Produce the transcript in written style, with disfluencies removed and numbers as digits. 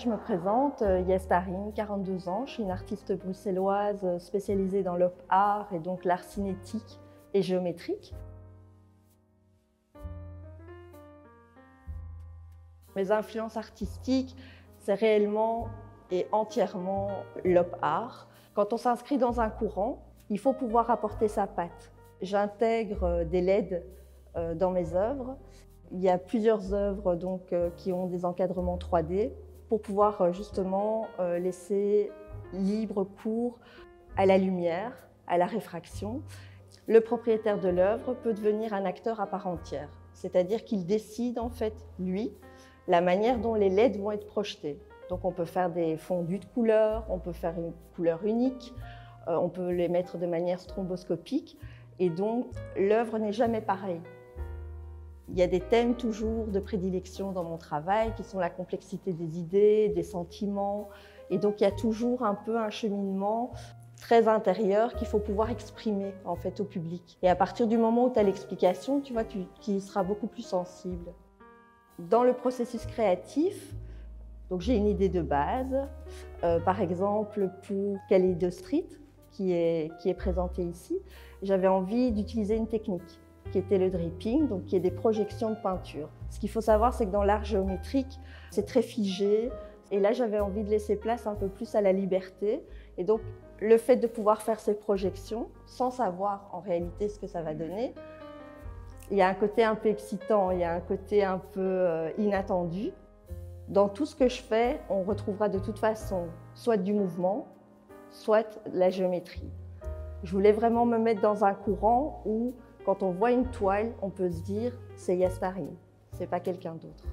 Je me présente, Yas Tarim, 42 ans. Je suis une artiste bruxelloise spécialisée dans l'op art et donc l'art cinétique et géométrique. Mes influences artistiques, c'est réellement et entièrement l'op art. Quand on s'inscrit dans un courant, il faut pouvoir apporter sa patte. J'intègre des LED dans mes œuvres. Il y a plusieurs œuvres qui ont des encadrements 3D pour pouvoir justement laisser libre cours à la lumière, à la réfraction. Le propriétaire de l'œuvre peut devenir un acteur à part entière, c'est-à-dire qu'il décide en fait, lui, la manière dont les LED vont être projetés. Donc on peut faire des fondus de couleurs, on peut faire une couleur unique, on peut les mettre de manière stromboscopique et donc l'œuvre n'est jamais pareille. Il y a des thèmes toujours de prédilection dans mon travail qui sont la complexité des idées, des sentiments et donc il y a toujours un peu un cheminement très intérieur qu'il faut pouvoir exprimer en fait au public. Et à partir du moment où tu as l'explication, tu vois, tu y seras beaucoup plus sensible. Dans le processus créatif, j'ai une idée de base, par exemple pour Kaleido Street, qui est présenté ici, j'avais envie d'utiliser une technique qui était le dripping, donc qui est des projections de peinture. Ce qu'il faut savoir, c'est que dans l'art géométrique, c'est très figé, et là j'avais envie de laisser place un peu plus à la liberté, et donc le fait de pouvoir faire ces projections sans savoir en réalité ce que ça va donner, il y a un côté un peu excitant, il y a un côté un peu inattendu. Dans tout ce que je fais, on retrouvera de toute façon soit du mouvement, soit de la géométrie. Je voulais vraiment me mettre dans un courant où, quand on voit une toile, on peut se dire « c'est Yas Tarim », c'est pas quelqu'un d'autre.